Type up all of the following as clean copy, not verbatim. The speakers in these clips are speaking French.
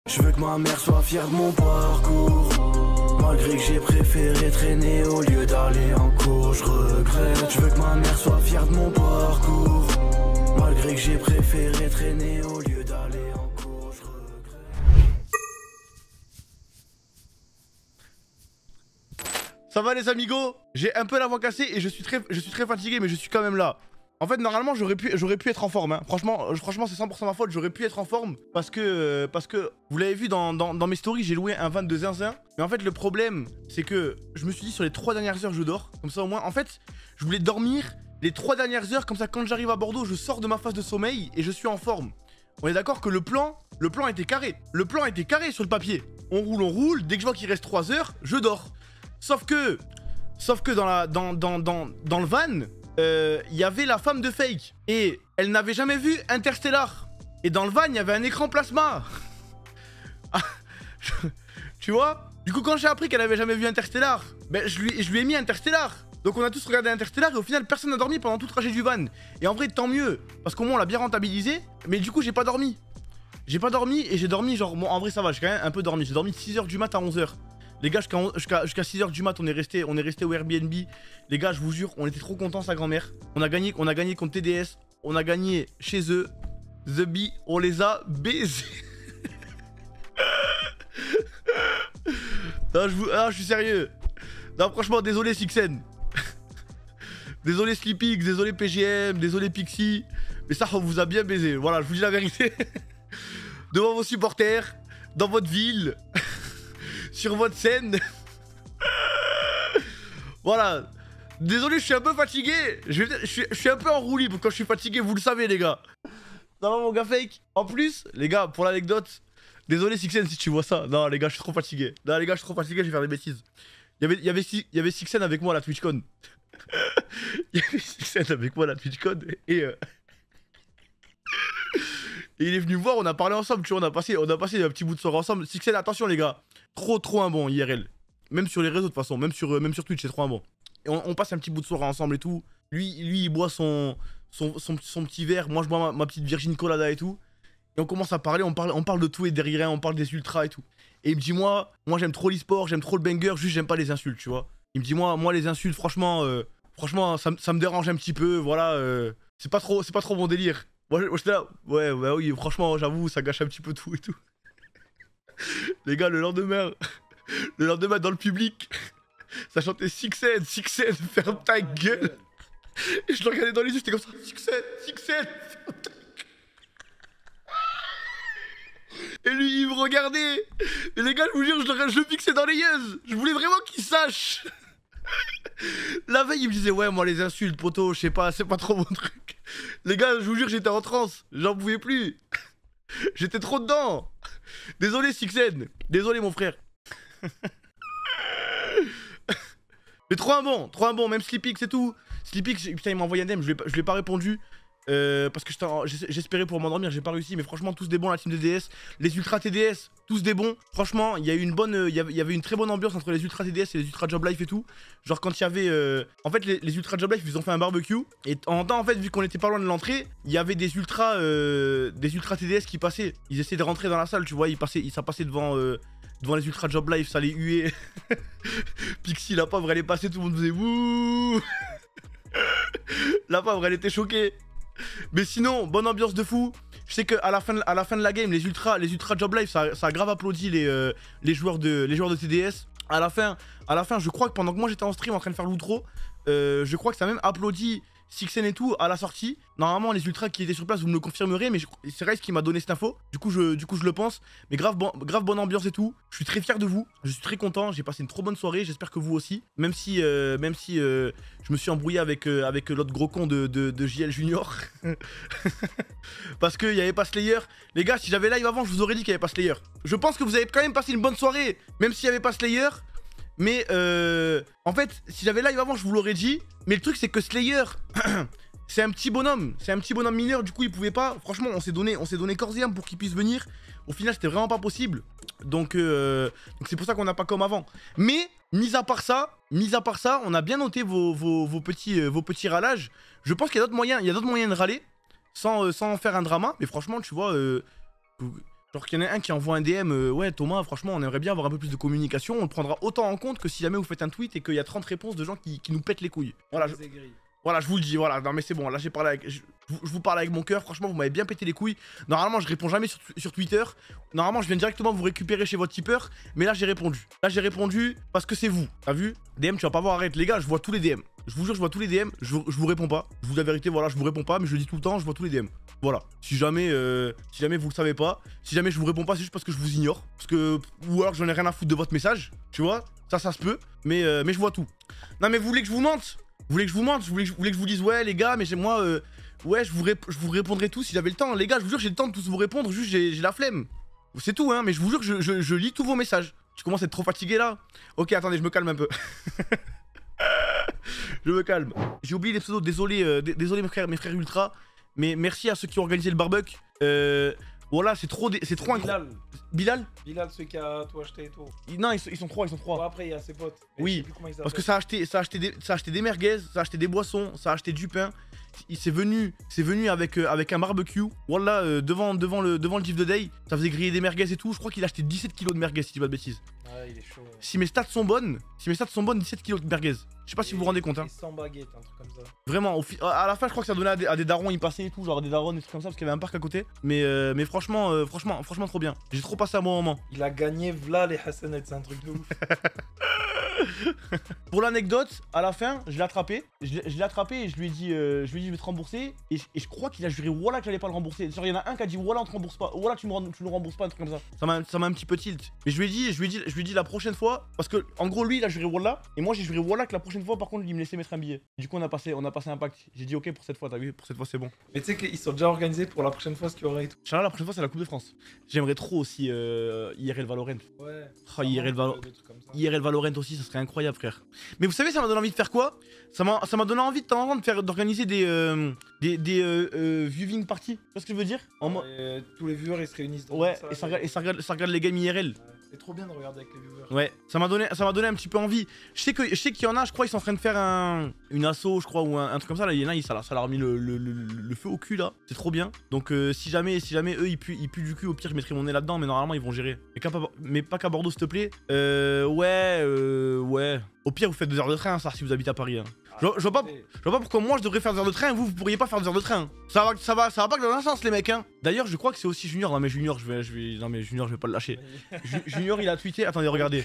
Je veux que ma mère soit fière de mon parcours. Malgré que j'ai préféré traîner au lieu d'aller en cours, je regrette. Je veux que ma mère soit fière de mon parcours. Malgré que j'ai préféré traîner au lieu d'aller en cours, je regrette. Ça va les amigos? J'ai un peu la voix cassée et je suis très fatigué, mais je suis quand même là. En fait, normalement, j'aurais pu être en forme. Hein. Franchement, c'est 100% ma faute. J'aurais pu être en forme parce que vous l'avez vu dans mes stories, j'ai loué un van de zinzin. Mais en fait, le problème, c'est que je me suis dit sur les 3 dernières heures, je dors. Comme ça, au moins, en fait, je voulais dormir les 3 dernières heures. Comme ça, quand j'arrive à Bordeaux, je sors de ma phase de sommeil et je suis en forme. On est d'accord que le plan était carré. Le plan était carré sur le papier. On roule. Dès que je vois qu'il reste 3 heures, je dors. Sauf que dans le van, il y avait la femme de Fake et elle n'avait jamais vu Interstellar. Et dans le van, il y avait un écran plasma. Tu vois? Du coup, quand j'ai appris qu'elle avait jamais vu Interstellar, ben, je lui ai mis Interstellar. Donc on a tous regardé Interstellar et au final, personne n'a dormi pendant tout le trajet du van. Et en vrai, tant mieux, parce qu'au moins, on l'a bien rentabilisé. Mais du coup, j'ai pas dormi. J'ai pas dormi et j'ai dormi genre... Bon, en vrai, ça va, j'ai quand même un peu dormi. J'ai dormi de 6h du mat à 11h. Les gars, jusqu'à 6h du mat, on est resté au Airbnb. Les gars, je vous jure, on était trop contents, sa grand-mère. On a gagné contre TDS. On a gagné chez eux. The Bee, on les a baisés. Non, je suis sérieux. Non, franchement, désolé, Sixen. Désolé, Sleepix, désolé, PGM, désolé, Pixie. Mais ça, on vous a bien baisé. Voilà, je vous dis la vérité. Devant vos supporters, dans votre ville. Sur votre scène. Voilà. Désolé, je suis un peu fatigué. Je suis un peu en roue libre quand je suis fatigué, vous le savez, les gars. Ça va, mon gars Fake? En plus, les gars, pour l'anecdote, désolé, Sixen, si tu vois ça. Non, les gars, je suis trop fatigué. Non, les gars, je suis trop fatigué, je vais faire des bêtises. Il y avait Sixen avec moi à la TwitchCon. Il y avait Sixen avec moi à la TwitchCon. Et il est venu me voir, on a parlé ensemble, tu vois, on a passé un petit bout de soirée ensemble. Sixen, attention, les gars. Trop un bon IRL. Même sur les réseaux de toute façon, même sur Twitch, c'est trop un bon. Et on passe un petit bout de soirée ensemble et tout. Lui il boit son petit verre. Moi, je bois ma petite Virgin Colada et tout. Et on commence à parler, on parle de tout et derrière rien, on parle des ultras et tout. Et il me dit, moi j'aime trop l'e-sport, j'aime trop le banger, juste j'aime pas les insultes, tu vois. Il me dit, moi les insultes, franchement, ça me dérange un petit peu, voilà. C'est pas trop mon délire. Moi j'étais là, ouais, oui, franchement, j'avoue, ça gâche un petit peu tout et tout. Les gars, le lendemain, dans le public, ça chantait Sixen, ferme ta gueule. Et je le regardais dans les yeux, j'étais comme ça, Sixen. Et lui, il me regardait. Et les gars, je vous jure, je le fixais dans les yeux. Je voulais vraiment qu'il sache. La veille, il me disait, ouais, moi, les insultes, poto, je sais pas, c'est pas trop mon truc. Les gars, je vous jure, j'étais en transe. J'en pouvais plus. J'étais trop dedans. Désolé, Sixen. Désolé, mon frère. Mais trop un bon, même Sleepix et tout. Sleepix, putain, il m'a envoyé un DM, je lui ai pas répondu. Parce que j'espérais pour m'endormir, j'ai pas réussi. Mais franchement, tous des bons, la team de DS. Les ultra TDS, tous des bons. Franchement, il y a eu il y avait une très bonne ambiance entre les ultra TDS et les ultra Job Life et tout. Genre quand il y avait... En fait, les ultra Job Life, ils ont fait un barbecue. Et en temps, en fait, vu qu'on était pas loin de l'entrée, il y avait des ultra TDS qui passaient. Ils essayaient de rentrer dans la salle, tu vois. Ça passait devant les ultra Job Life, ça les huait. Pixie, la pauvre, elle est passée, tout le monde faisait wouh. La pauvre, elle était choquée. Mais sinon, bonne ambiance de fou. Je sais qu'à la fin de la game, les ultra Job Life, ça a grave applaudi les joueurs de TDS. À la fin, je crois que pendant que moi j'étais en stream en train de faire l'outro, je crois que ça a même applaudi Sixen et tout à la sortie. Normalement, les ultras qui étaient sur place, vous me le confirmerez, mais c'est Rice qui m'a donné cette info. Du coup, je le pense. Mais grave bonne ambiance et tout. Je suis très fier de vous. Je suis très content. J'ai passé une trop bonne soirée. J'espère que vous aussi. Même si je me suis embrouillé avec l'autre gros con de JL Junior. Parce qu'il n'y avait pas Slayer. Les gars, si j'avais live avant, je vous aurais dit qu'il n'y avait pas Slayer. Je pense que vous avez quand même passé une bonne soirée. Même s'il n'y avait pas Slayer. Mais en fait, si j'avais live avant, je vous l'aurais dit. Mais le truc, c'est que Slayer, c'est un petit bonhomme. C'est un petit bonhomme mineur. Du coup, il pouvait pas. Franchement, on s'est donné corps et âme pour qu'il puisse venir. Au final, c'était vraiment pas possible. Donc c'est pour ça qu'on n'a pas comme avant. Mais, mis à part ça, on a bien noté vos petits râlages. Je pense qu'il y a d'autres moyens. Il y a d'autres moyens de râler sans faire un drama. Mais franchement, tu vois, Genre qu'il y en a un qui envoie un DM, ouais Thomas, franchement on aimerait bien avoir un peu plus de communication, on le prendra autant en compte que si jamais vous faites un tweet et qu'il y a 30 réponses de gens qui nous pètent les couilles. Voilà, voilà, je vous le dis, voilà, non mais c'est bon, là j'ai parlé avec... Je vous parle avec mon cœur, franchement vous m'avez bien pété les couilles. Normalement je réponds jamais sur Twitter, normalement je viens directement vous récupérer chez votre tipeur, mais là j'ai répondu. Là j'ai répondu parce que c'est vous, t'as vu? DM tu vas pas voir, arrête les gars, je vois tous les DM. Je vous jure je vois tous les DM, je vous réponds pas. Je vous dis la vérité, voilà, je vous réponds pas, mais je le dis tout le temps, je vois tous les DM. Voilà, si jamais vous le savez pas, si jamais je vous réponds pas, c'est juste parce que je vous ignore. Parce que, ou alors que j'en ai rien à foutre de votre message, tu vois, ça se peut, mais je vois tout. Non mais vous voulez que je vous mente? Vous voulez que je vous mente? Vous voulez que je vous dise ouais les gars, mais moi, ouais je vous répondrai tout si j'avais le temps. Les gars, je vous jure j'ai le temps de tous vous répondre, juste j'ai la flemme. C'est tout hein, mais je vous jure que je lis tous vos messages. Je commence à être trop fatigué là. Ok attendez, je me calme un peu. Je me calme. J'ai oublié les pseudos, désolé, désolé mes frères ultra. Mais merci à ceux qui ont organisé le barbecue. Voilà, c'est trop incroyable. Bilal? Bilal, celui qui a tout acheté et tout. Non, ils sont trois. Bon, après, il y a ses potes. Oui, parce que ça a acheté des merguez, ça a acheté des boissons, ça a acheté du pain. C'est venu avec un barbecue. Voilà, devant le GIF de Day, ça faisait griller des merguez et tout. Je crois qu'il a acheté 17 kilos de merguez, si je dis pas de bêtises. Ouais, il est chaud. Si mes stats sont bonnes, 17 kilos de merguez. Je sais pas si vous vous rendez compte. Hein. 100 baguettes, un truc comme ça. Vraiment, à la fin, je crois que ça donnait à des darons, ils passaient et tout, genre des darons, des trucs comme ça, parce qu'il y avait un parc à côté. Mais franchement, trop bien. J'ai trop passé un bon moment. Il a gagné, v'là les Hassanettes, c'est un truc de ouf. Pour l'anecdote, à la fin, je l'ai attrapé. Je l'ai attrapé et je lui ai dit, je vais te rembourser. Et je crois qu'il a juré Wallah que j'allais pas le rembourser. Genre, il y en a un qui a dit Wallah, on te rembourse pas. Wallah, tu nous rembourses pas, un truc comme ça. Ça m'a un petit peu tilt. Mais je lui ai dit la prochaine fois, parce que en gros, lui, il a juré Wallah. Et moi, j'ai juré Wallah que la prochaine fois, par contre, il me laissait mettre un billet. Du coup, on a passé un pacte. J'ai dit ok pour cette fois, t'as vu, pour cette fois, c'est bon. Mais tu sais qu'ils sont déjà organisés pour la prochaine fois ce qu'il y aura et tout. Inch'Allah, la prochaine fois, c'est la Coupe de France. J'aimerais trop aussi IRL Valorant. Ouais. Oh, IRL Valorant aussi, ça serait incroyable, frère. Mais vous savez, ça m'a donné envie de faire quoi? Ça m'a donné envie de temps en temps d'organiser des viewing parties. Tu vois ce que je veux dire? Tous les viewers ils se réunissent. Ouais, et ça regarde les games IRL. C'est trop bien de regarder avec les viewers. Ouais, ça m'a donné un petit peu envie. Je sais qu'il y en a, je crois, ils sont en train de faire une asso, je crois, ou un truc comme ça. Là, il y en a, ça leur a remis le feu au cul là. C'est trop bien. Donc si jamais eux ils puent du cul, au pire je mettrai mon nez là-dedans, mais normalement ils vont gérer. Mais pas qu'à Bordeaux, s'il te plaît. Ouais. Au pire, vous faites 2 heures de train, ça, si vous habitez à Paris. Hein. Je vois pas pourquoi moi je devrais faire 2 heures de train, vous pourriez pas faire 2 heures de train. Ça va pas que dans un sens, les mecs. Hein. D'ailleurs, je crois que c'est aussi Junior. Non, mais Junior, je vais pas le lâcher. Junior, il a tweeté. Attendez, regardez.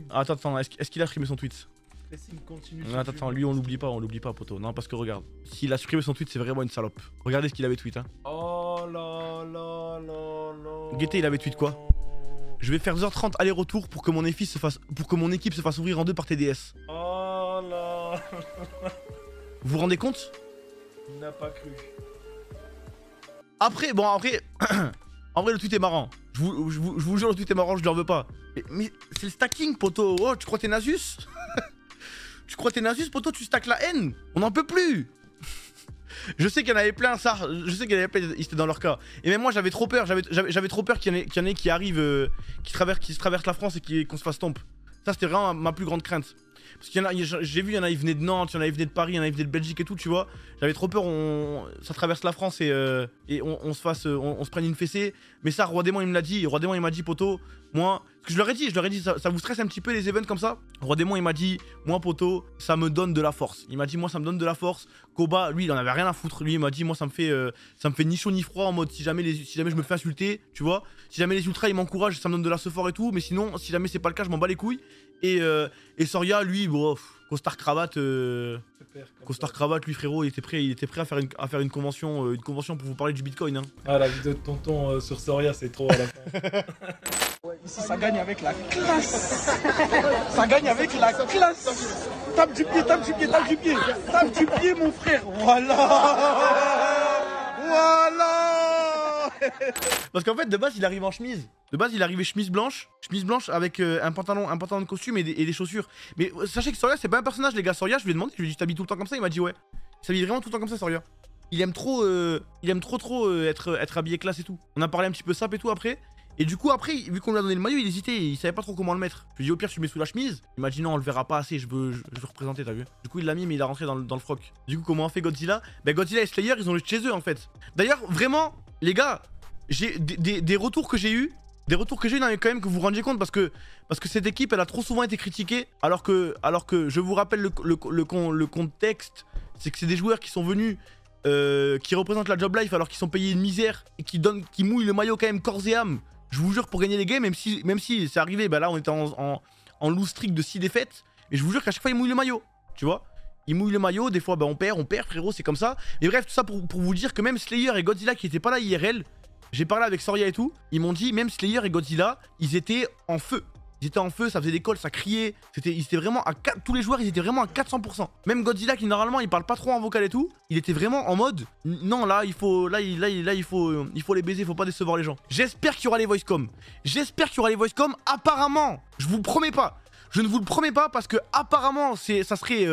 Attends, est-ce qu'il a supprimé son tweet? Attends, lui, on l'oublie pas, poto. Non, parce que regarde, s'il a supprimé son tweet, c'est vraiment une salope. Regardez ce qu'il avait tweet. Hein. Oh là là là là. Guetté, il avait tweet quoi? Je vais faire 2h30 aller-retour pour que mon équipe se fasse ouvrir en 2 par TDS. Oh là. Vous vous rendez compte? Il n'a pas cru. Après, en vrai, le tweet est marrant. Je vous jure, le tweet est marrant, je leur veux pas. Mais c'est le stacking, poto. Oh, tu crois t'es Nasus? Tu crois t'es Nasus, poto? Tu stacks la haine. On n'en peut plus. Je sais qu'il y en avait plein, ça. Je sais qu'il y en avait plein, ils étaient dans leur cas. Et même moi, j'avais trop peur. J'avais trop peur qu'il y en ait qui arrivent, qui se traversent la France et qu'on se fasse tomber. Ça, c'était vraiment ma plus grande crainte. Parce qu'il y en a, j'ai vu, il y en a, ils venaient de Nantes, il y en a, ils venaient de Paris, il y en a, ils venaient de Belgique et tout, tu vois. J'avais trop peur, ça traverse la France et on se prenne une fessée. Mais ça, Roi Démon, il me l'a dit. Roi Démon, il m'a dit, poto, moi, ce que je leur ai dit, ça vous stresse un petit peu les events comme ça? Roi Démon, il m'a dit, moi, poto, ça me donne de la force. Il m'a dit, moi, ça me donne de la force. Koba, lui, il en avait rien à foutre. Lui, il m'a dit, moi, ça me fait ni chaud ni froid en mode si jamais je me fais insulter, tu vois. Si jamais les ultras, ils m'encouragent, ça me donne de la sephore et tout. Mais sinon, si jamais c'est pas le cas, je m'en bats les couilles. Et Soria, lui, bon, costard cravate, lui frérot, il était prêt à faire une convention pour vous parler du Bitcoin. Hein. Ah, la vidéo de tonton sur Soria, c'est trop à la fin. Ouais, ici, ça gagne avec la classe. Ça gagne avec la classe. Tape du pied, mon frère. Voilà. Parce qu'en fait, de base, il arrive en chemise. De base, il arrivait chemise blanche avec un pantalon de costume et des chaussures. Mais sachez que Soria, c'est pas un personnage, les gars. Soria, je lui ai demandé, je lui ai dit, t'habilles tout le temps comme ça? Il m'a dit, ouais. Il s'habille vraiment tout le temps comme ça, Soria. Il aime trop être habillé classe et tout. On a parlé un petit peu sap et tout après. Et du coup, après, vu qu'on lui a donné le maillot, il hésitait, il savait pas trop comment le mettre. Je lui ai dit, au pire, tu le mets sous la chemise. Il m'a dit, non, on le verra pas assez, je veux représenter, t'as vu. Du coup, il l'a mis, mais il a rentré dans le froc. Du coup, comment a fait Godzilla? Ben, Godzilla et Slayer, ils ont le chez eux en fait. D'ailleurs, vraiment, les gars, j'ai des retours que j'ai eu. Des retours que j'ai eu, quand même que vous vous rendiez compte parce que cette équipe, elle a trop souvent été critiquée. Alors que je vous rappelle le contexte, c'est que c'est des joueurs qui sont venus, qui représentent la job life alors qu'ils sont payés une misère et qui mouillent le maillot quand même corps et âme. Je vous jure pour gagner les games, même si c'est arrivé, bah là on était en lose streak de 6 défaites. Et je vous jure qu'à chaque fois ils mouillent le maillot, tu vois. Ils mouillent le maillot, des fois bah on perd frérot, c'est comme ça. Mais bref, tout ça pour vous dire que même Slayer et Godzilla qui étaient pas là IRL, j'ai parlé avec Soria et tout, ils m'ont dit même Slayer et Godzilla, ils étaient en feu. Ils étaient en feu, ça faisait des calls, ça criait. Ils étaient vraiment à 4, tous les joueurs ils étaient vraiment à 400%. Même Godzilla qui normalement il parle pas trop en vocal et tout, il était vraiment en mode non là il faut les baiser, il faut pas décevoir les gens. J'espère qu'il y aura les voicecom. J'espère qu'il y aura les voicecom apparemment. Je vous le promets pas. Je ne vous le promets pas parce que apparemment ça serait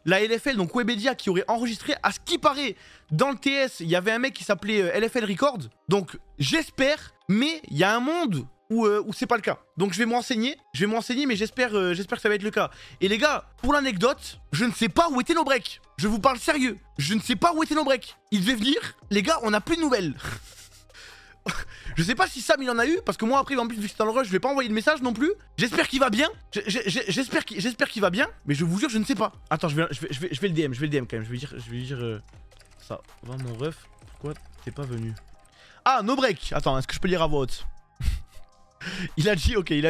la LFL, donc Webedia, qui aurait enregistré. À ce qui paraît, dans le TS, il y avait un mec qui s'appelait LFL Records. Donc j'espère, mais il y a un monde où c'est pas le cas. Donc je vais me renseigner, mais j'espère que ça va être le cas. Et les gars, pour l'anecdote, je ne sais pas où étaient nos breaks. Je vous parle sérieux, je ne sais pas où étaient nos breaks. Ils devaient venir, les gars, on n'a plus de nouvelles. Je sais pas si Sam il en a eu, parce que moi après en plus vu que c'est dans le rush, je vais pas envoyer de message non plus. J'espère qu'il va bien. J'espère qu'il va bien, mais je vous jure je ne sais pas. Attends, je vais le DM quand même. Je vais dire ça va mon ref. Pourquoi t'es pas venu? Ah, no break. Attends, est-ce que je peux lire à voix haute? Il a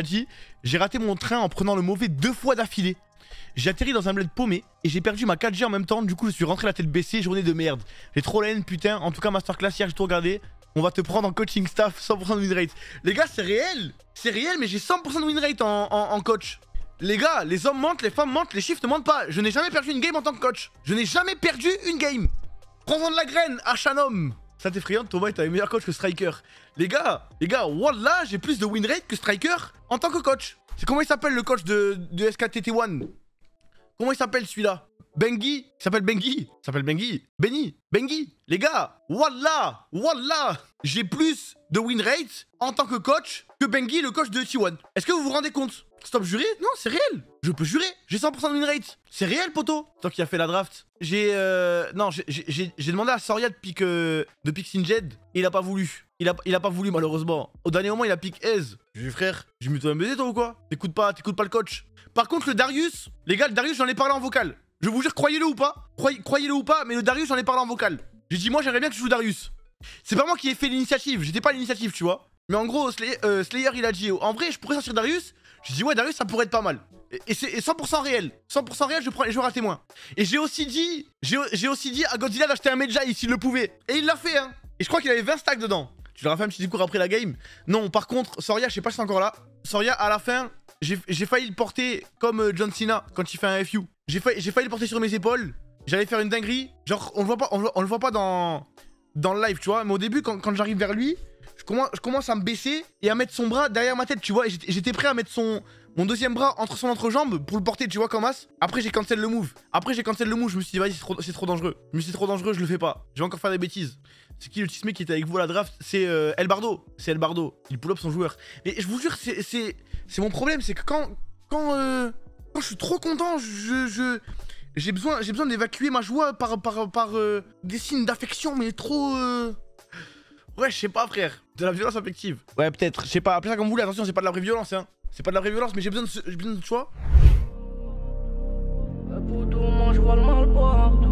dit j'ai raté mon train en prenant le mauvais 2 fois d'affilée. J'ai atterri dans un bled paumé et j'ai perdu ma 4G en même temps. Du coup je suis rentré la tête baissée, journée de merde. J'ai trop la haine putain. En tout cas masterclass hier j'ai tout regardé. On va te prendre en coaching staff, 100% de win rate. Les gars, c'est réel, mais j'ai 100% de win rate en coach. Les gars, les hommes mentent, les femmes mentent, les chiffres ne mentent pas. Je n'ai jamais perdu une game en tant que coach. Je n'ai jamais perdu une game. Prends-en de la graine, Hachanom. Ça t'effrayant, Thomas est un meilleur coach que Striker. Les gars, wallah, j'ai plus de win rate que Striker en tant que coach. C'est comment il s'appelle le coach de SKTT1? Comment il s'appelle celui-là? Bengi, il s'appelle Bengi. Bengi. Les gars, wallah, j'ai plus de win rate en tant que coach que Bengi, le coach de T1. Est-ce que vous vous rendez compte? Stop jurer? Non, c'est réel. Je peux jurer. J'ai 100% de win rate. C'est réel, poto. Toi qui a fait la draft. J'ai demandé à Soria de pick Sinjed et il a pas voulu. Il a pas voulu malheureusement. Au dernier moment, il a pick Ez. J'ai dit frère, j'ai mis toi un baiser toi ou quoi? T'écoutes pas le coach. Par contre, le Darius, les gars, le Darius, j'en ai parlé en vocal. Je vous jure, croyez-le ou pas, mais le Darius, j'en ai parlé en vocal. J'ai dit, moi, j'aimerais bien que tu joues Darius. C'est pas moi qui ai fait l'initiative, j'étais pas à l'initiative, tu vois. Mais en gros, Slayer, il a dit, en vrai, je pourrais sortir Darius. J'ai dit, ouais, Darius, ça pourrait être pas mal. Et c'est 100% réel. 100% réel, je prends les joueurs à témoin. Et j'ai aussi dit à Godzilla d'acheter un Medjay s'il le pouvait. Et il l'a fait, hein. Et je crois qu'il avait 20 stacks dedans. Tu leur as fait un petit discours après la game. Non, par contre, Soria, je sais pas si c'est encore là. Soria, à la fin, j'ai failli le porter comme John Cena quand il fait un FU. J'ai failli le porter sur mes épaules. J'allais faire une dinguerie. Genre, on le voit pas dans le live, tu vois. Mais au début, quand j'arrive vers lui, je commence à me baisser et à mettre son bras derrière ma tête, tu vois. Et j'étais prêt à mettre mon deuxième bras entre son entrejambe pour le porter, tu vois, comme as. Après, j'ai cancel le move. Je me suis dit, vas-y, c'est trop dangereux. Je le fais pas. Je vais encore faire des bêtises. C'est qui le tismé qui était avec vous à la draft? C'est El Bardo. C'est El Bardo. Il pull up son joueur. Et je vous jure, c'est mon problème. C'est que quand je suis trop content, j'ai besoin d'évacuer ma joie par des signes d'affection, mais trop... Ouais, je sais pas, frère. De la violence affective. Ouais, peut-être. Je sais pas. Appelez ça comme vous voulez. Attention, c'est pas de la vraie violence, hein. C'est pas de la vraie violence, mais j'ai besoin de choix. Pour tout, moi je vois le mal partout.